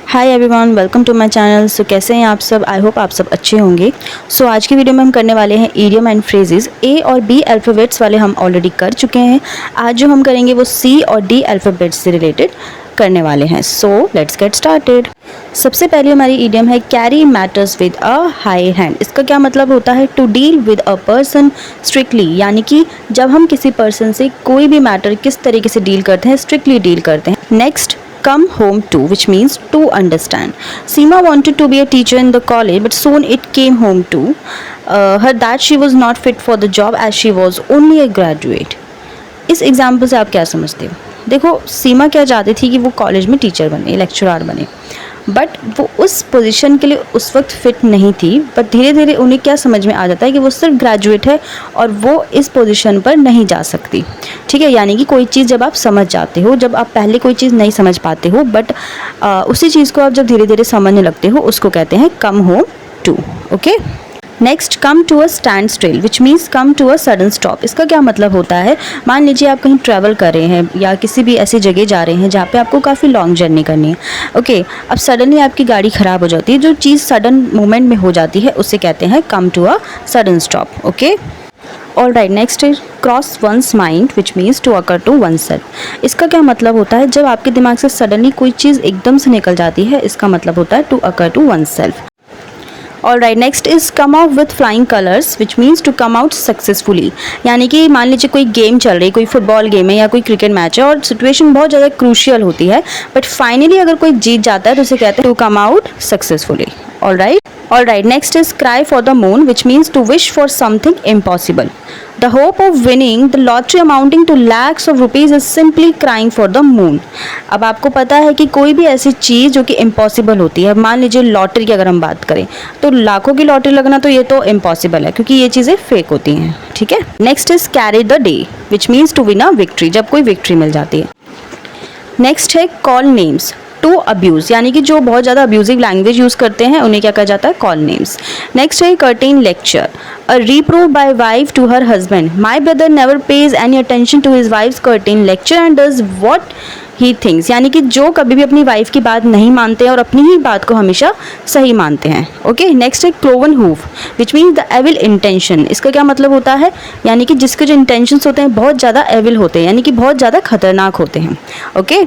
Hi everyone, welcome to my channel. So कैसे हैं आप सब? आई होप आप सब अच्छे होंगे। सो आज की वीडियो में हम करने वाले हैं इडियम एंड फ्रेजेस। ए और बी अल्फ़ाबेट्स वाले हम ऑलरेडी कर चुके हैं। आज जो हम करेंगे वो सी और डी अल्फ़ाबेट्स से रिलेटेड करने वाले हैं। So let's get started. सबसे पहले हमारी इडियम है carry matters with a high hand. इसका क्या मतलब होता है? To deal with a person strictly, यानी कि जब हम किसी पर्सन से कोई भी मैटर किस तरीके से डील करते हैं, स्ट्रिक्टली डील करते हैं। Next, come home to, which means to understand. Seema wanted to be a teacher in the college, but soon it came home to her that she was not fit for the job as she was only a graduate. इस example से आप क्या समझते हो? देखो, सीमा क्या चाहती थी कि वो कॉलेज में टीचर बने, लेक्चरर बने, बट वो उस पोजीशन के लिए उस वक्त फिट नहीं थी। बट धीरे धीरे उन्हें क्या समझ में आ जाता है कि वो सिर्फ ग्रेजुएट है और वो इस पोजीशन पर नहीं जा सकती। ठीक है, यानी कि कोई चीज़ जब आप समझ जाते हो, जब आप पहले कोई चीज़ नहीं समझ पाते हो बट उसी चीज़ को आप जब धीरे धीरे समझने लगते हो, उसको कहते हैं come home to. Okay, next, come to a standstill, which means come to a sudden stop. इसका क्या मतलब होता है? मान लीजिए आप कहीं ट्रैवल कर रहे हैं या किसी भी ऐसी जगह जा रहे हैं जहाँ पे आपको काफ़ी लॉन्ग जर्नी करनी है। ओके, अब सडनली आपकी गाड़ी ख़राब हो जाती है। जो चीज़ सडन मोमेंट में हो जाती है उसे कहते हैं come to a sudden stop. Okay, all right, next is cross one's mind, which means to occur to oneself. इसका क्या मतलब होता है? जब आपके दिमाग से सडनली कोई चीज़ एकदम से निकल जाती है, इसका मतलब होता है to occur to oneself. All right, next is come out with flying colours, which means to come out successfully. यानी कि मान लीजिए कोई गेम चल रही है, कोई फुटबॉल गेम है या कोई क्रिकेट मैच है और सिचुएशन बहुत ज़्यादा क्रूशियल होती है, बट फाइनली अगर कोई जीत जाता है तो उसे कहते हैं to come out successfully. All right, next is cry for the moon, which means to wish for something impossible. The hope of winning the lottery amounting to lakhs of rupees is simply crying for the moon. अब आपको पता है कि कोई भी ऐसी चीज़ जो कि इम्पॉसिबल होती है, मान लीजिए लॉटरी की अगर हम बात करें तो लाखों की लॉटरी लगना तो ये तो इम्पॉसिबल है क्योंकि ये चीज़ें फेक होती हैं। ठीक है, next is carry the day, which means to win a victory, जब कोई विक्ट्री मिल जाती है। नेक्स्ट है कॉल नेम्स, टू अब्यूज़, यानी कि जो बहुत ज़्यादा अब्यूजिव लैंग्वेज यूज़ करते हैं उन्हें क्या कहा जाता है? Call names. नेक्स्ट है curtain lecture, a reproof by wife to her husband. My brother never pays any attention to his wife's curtain lecture and does what he thinks, यानी कि जो कभी भी अपनी वाइफ की बात नहीं मानते हैं और अपनी ही बात को हमेशा सही मानते हैं। ओके, नेक्स्ट है cloven hoof, which means the evil intention. इसका क्या मतलब होता है? यानी कि जिसके जो इंटेंशंस होते हैं बहुत ज़्यादा एविल होते हैं, यानी कि बहुत ज़्यादा खतरनाक होते हैं। Okay,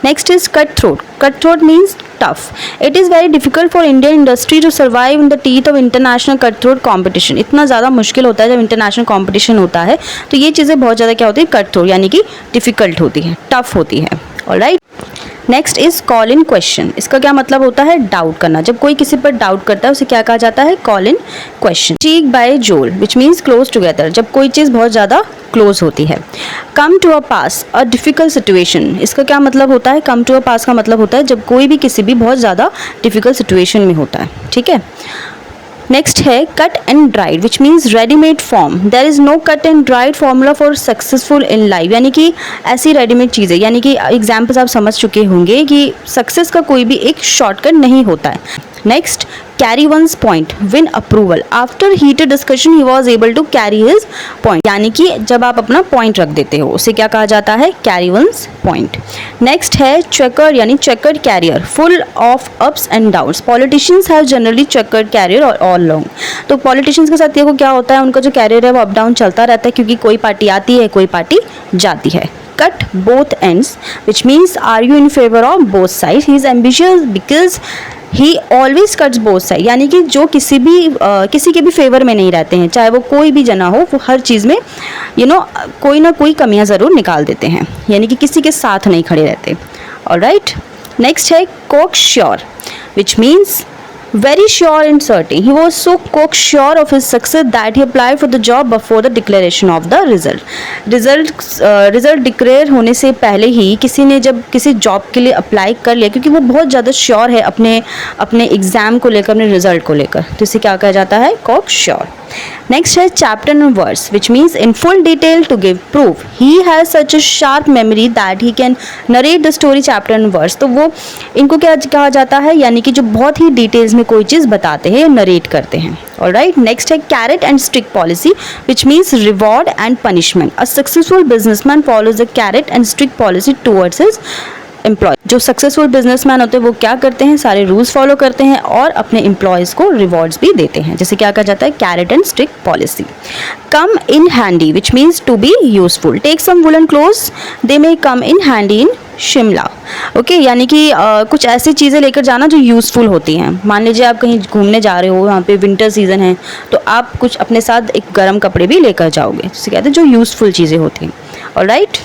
next is cutthroat. Cutthroat means tough. It is very difficult for Indian industry to survive in the teeth of international cutthroat competition. इतना ज़्यादा मुश्किल होता है जब इंटरनेशनल कंपटीशन होता है तो ये चीज़ें बहुत ज़्यादा क्या होती है? कटथ्रोट, यानी कि डिफ़िकल्ट होती है, टफ होती है। Alright, next is call in question. इसका क्या मतलब होता है? डाउट करना। जब कोई किसी पर डाउट करता है उसे क्या कहा जाता है? Call in question. Stick by jowl, which means close together, जब कोई चीज़ बहुत ज़्यादा क्लोज होती है। Come to a pass, a difficult situation. इसका क्या मतलब होता है? कम टू अ पास का मतलब होता है जब कोई भी किसी भी बहुत ज़्यादा डिफ़िकल्ट सिचुएशन में होता है। ठीक है, नेक्स्ट है cut and dried, which means readymade form. There is no cut and dried formula for successful in life, यानी कि ऐसी रेडीमेड चीज़ें, यानी कि एग्जाम्पल्स आप समझ चुके होंगे कि सक्सेस का कोई भी एक शॉर्टकट नहीं होता है। Next, carry one's point, win approval. After heated discussion he was able to carry his point, यानी कि जब आप अपना पॉइंट रख देते हो उसे क्या कहा जाता है? Carry one's point. नेक्स्ट है चेकर, यानी chequered career, full of ups and downs. Politicians have generally chequered career और ऑल लॉन्ग। तो पॉलिटिशियंस के साथ देखो क्या होता है, उनका जो कैरियर है वो अप डाउन चलता रहता है क्योंकि कोई पार्टी आती है, कोई पार्टी जाती है। Cut both ends, which means are you in favor of both sides? He is ambitious because he always cuts both sides, यानी कि जो किसी के भी फेवर में नहीं रहते हैं, चाहे वो कोई भी जना हो, वो हर चीज़ में कोई ना कोई कमियां ज़रूर निकाल देते हैं, यानी कि किसी के साथ नहीं खड़े रहते। ऑलराइट, नेक्स्ट है cocksure, which means very sure and certain. He was so cocksure of his success that he applied for the job before the declaration of the result. Result declare होने से पहले ही किसी ने जब किसी जॉब के लिए अप्लाई कर लिया क्योंकि वो बहुत ज़्यादा श्योर है अपने एग्ज़ाम को लेकर, अपने रिजल्ट को लेकर, तो इसे क्या कहा जाता है? cocksure. नेक्स्ट है chapter and verse, which means in full detail to give proof. He has such a sharp memory that he can narrate the story chapter and verse. तो वो इनको क्या कहा जाता है? यानी कि जो बहुत ही डिटेल्स में कोई चीज़ बताते हैं, नरेट करते हैं। ऑलराइट, नेक्स्ट है carrot and stick policy, which means reward and punishment. A successful businessman follows the carrot and stick policy towards his employ. जो सक्सेसफुल बिजनेसमैन होते हैं वो क्या करते हैं, सारे रूल्स फॉलो करते हैं और अपने एम्प्लॉयज़ को रिवॉर्ड्स भी देते हैं, जैसे क्या कहा जाता है carrot and stick policy. Come in handy which means to be useful, take some woollen clothes they may come in handy in Shimla. Okay, यानी कि कुछ ऐसी चीज़ें लेकर जाना जो यूज़फुल होती हैं। मान लीजिए आप कहीं घूमने जा रहे हो, वहाँ पे विंटर सीजन है, तो आप कुछ अपने साथ एक गर्म कपड़े भी लेकर जाओगे, जिसे कहते हैं जो यूज़फुल चीज़ें होती हैं। ऑलराइट,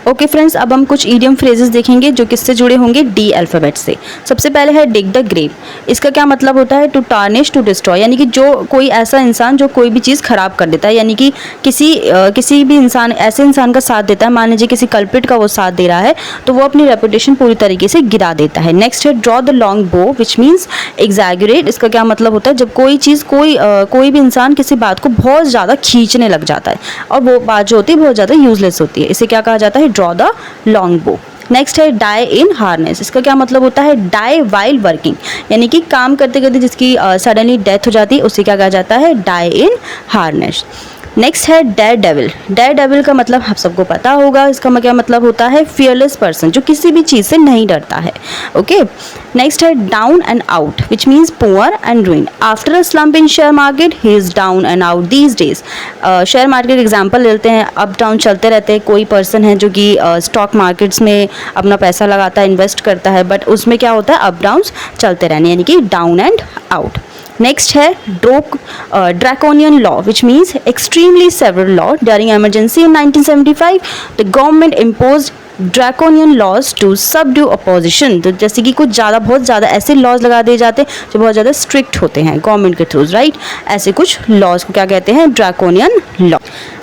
ओके फ्रेंड्स, अब हम कुछ ईडियम फ्रेजेस देखेंगे जो किससे जुड़े होंगे, डी अल्फ़ाबेट से। सबसे पहले है डिग द ग्रेव। इसका क्या मतलब होता है, टू टार्निश, टू डिस्ट्रॉय, यानी कि जो कोई ऐसा इंसान जो कोई भी चीज़ खराब कर देता है, यानी कि किसी भी इंसान, ऐसे इंसान का साथ देता है, मान लीजिए किसी कल्प्रिट का वो साथ दे रहा है, तो वो अपनी रेपुटेशन पूरी तरीके से गिरा देता है। नेक्स्ट है ड्रॉ द लॉन्ग बो विच मीन्स एग्जैगरेट। इसका क्या मतलब होता है, जब कोई चीज़ कोई भी इंसान किसी बात को बहुत ज़्यादा खींचने लग जाता है और वो बात जो होती है बहुत ज़्यादा यूजलेस होती है, इसे क्या कहा जाता है, ड्रॉ द लॉन्ग बो। नेक्स्ट है डाई इन हार्नेस। इसका क्या मतलब होता है, डाई वाइल वर्किंग, यानी कि काम करते करते जिसकी सडनली डेथ हो जाती है उसे क्या कहा जाता है, डाई इन हार्नेस। नेक्स्ट है डेयर डेविल। डेयर डेविल का मतलब आप सबको पता होगा, इसका क्या मतलब होता है, फियरलेस पर्सन, जो किसी भी चीज़ से नहीं डरता है। ओके, नेक्स्ट है down and out which means poor and ruin. After a slump in share market he is down and out these days. Share market example लेते हैं, अप डाउन चलते रहते हैं। कोई पर्सन है जो कि स्टॉक मार्केट्स में अपना पैसा लगाता है, इन्वेस्ट करता है, बट उसमें क्या होता है, अप डाउन्स चलते रहने, यानी कि डाउन एंड आउट। नेक्स्ट है draconian law which means extremely severe law. During emergency in 1975 the government impose draconian laws to subdue opposition. तो जैसे कि कुछ ज़्यादा, बहुत ज़्यादा ऐसे लॉज लगा दिए जाते हैं जो बहुत ज़्यादा स्ट्रिक्ट होते हैं गवर्नमेंट के थ्रू, राइट। ऐसे कुछ लॉज को क्या कहते हैं, ड्रैकोनियन लॉ।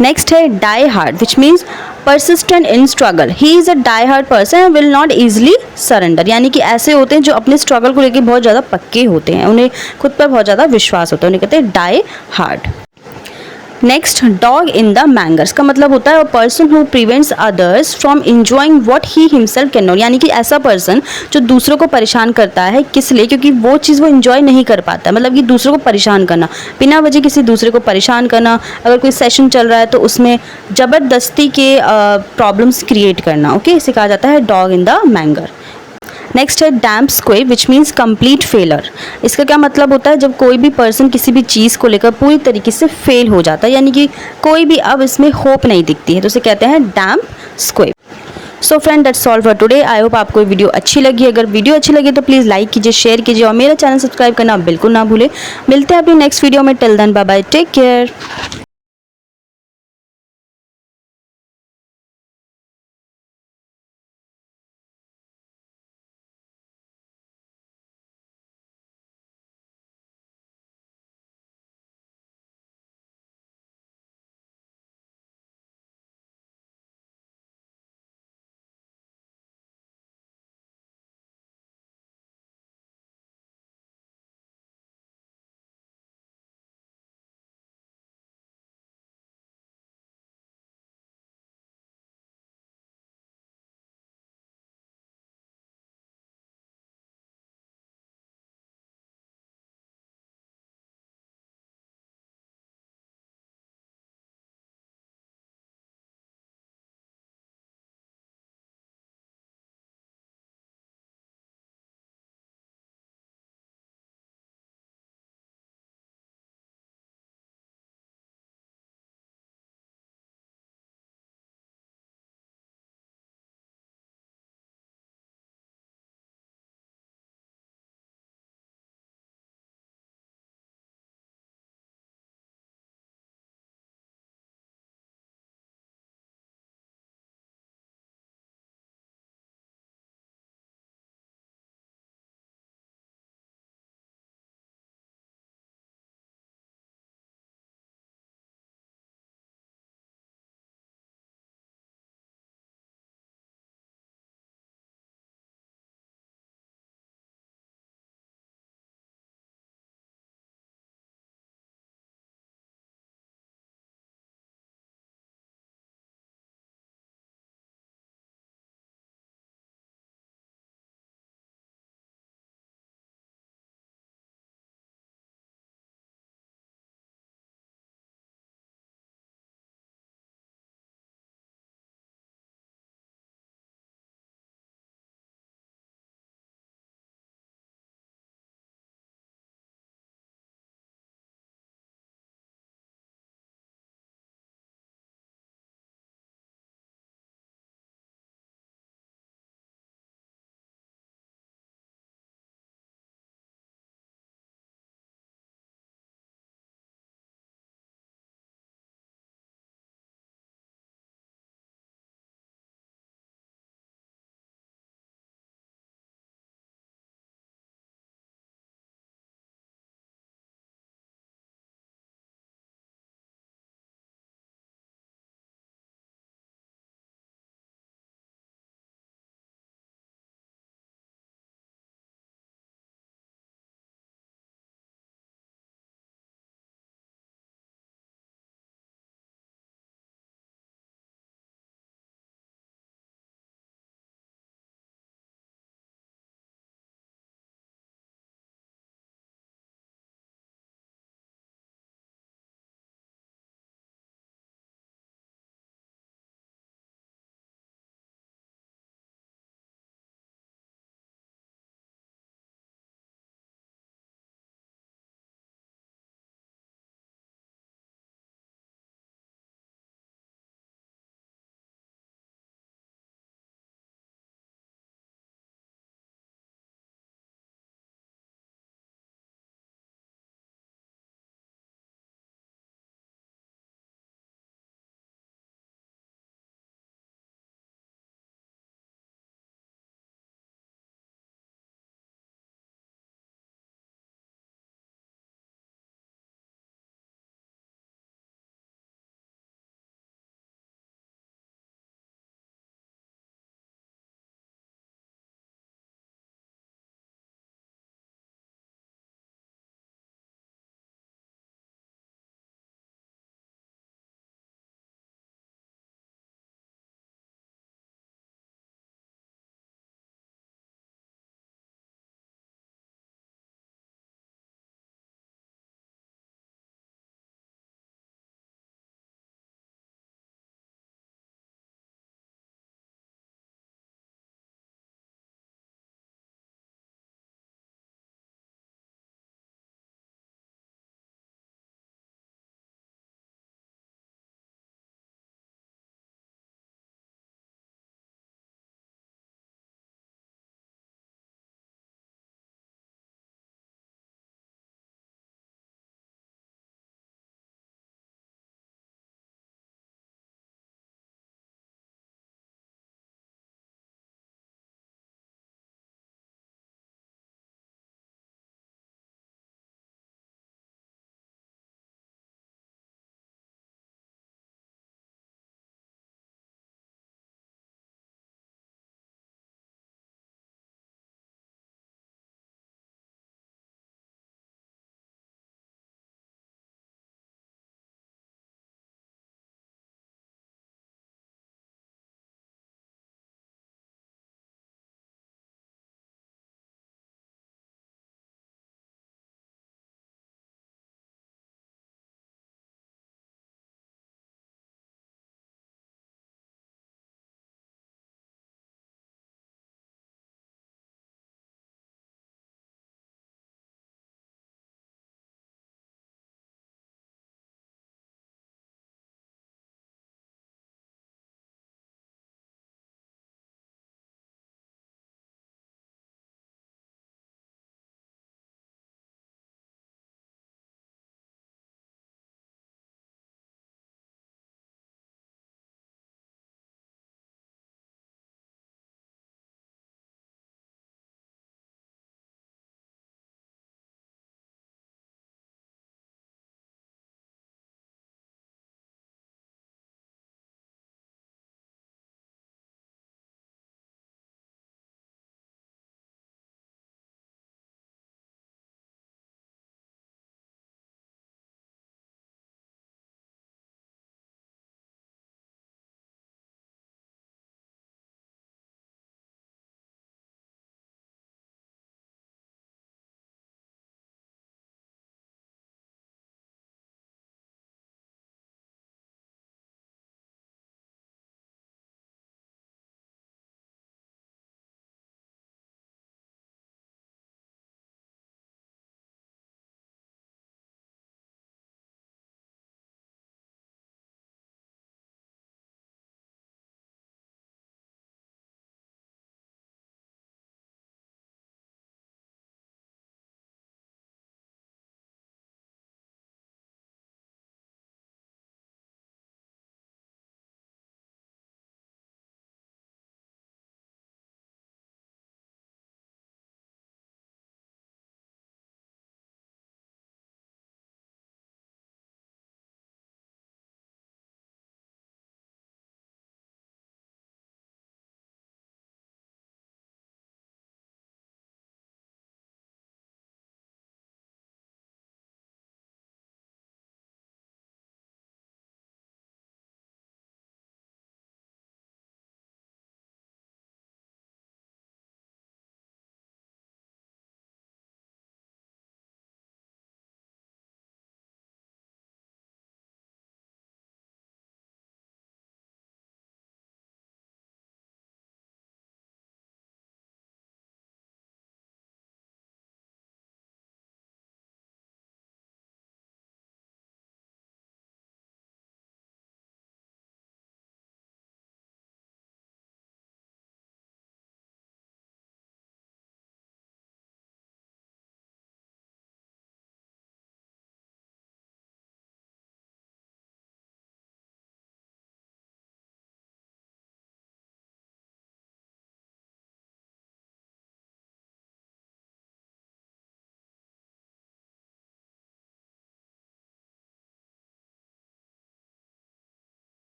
नेक्स्ट है die hard which means persistent in struggle. He is a die-hard person and will not easily surrender. यानी कि ऐसे होते हैं जो अपने स्ट्रगल को लेकर बहुत ज़्यादा पक्के होते हैं, उन्हें खुद पर बहुत ज़्यादा विश्वास होता है, उन्हें कहते हैं die hard. Next dog in the mangers का मतलब होता है person who prevents others from enjoying what he himself can not, यानी कि ऐसा पर्सन जो दूसरों को परेशान करता है, किस लिए, क्योंकि वो चीज़ वो इंजॉय नहीं कर पाता। मतलब कि दूसरों को परेशान करना, बिना वजह किसी दूसरे को परेशान करना, अगर कोई सेशन चल रहा है तो उसमें ज़बरदस्ती के प्रॉब्लम्स क्रिएट करना। ओके, इसे कहा जाता है डॉग इन द मैंगर। नेक्स्ट है डैम्प स्क्वेब विच मीन्स कंप्लीट फेलर। इसका क्या मतलब होता है, जब कोई भी पर्सन किसी भी चीज़ को लेकर पूरी तरीके से फेल हो जाता है, यानी कि कोई भी अब इसमें होप नहीं दिखती है, तो उसे कहते हैं damp squib. So friend, that's all for today. I hope आपको वीडियो अच्छी लगी। अगर वीडियो अच्छी लगी तो प्लीज़ लाइक कीजिए, शेयर कीजिए और मेरा चैनल सब्सक्राइब करना बिल्कुल ना भूले। मिलते हैं अपनी नेक्स्ट वीडियो में। Till then bye bye, take care.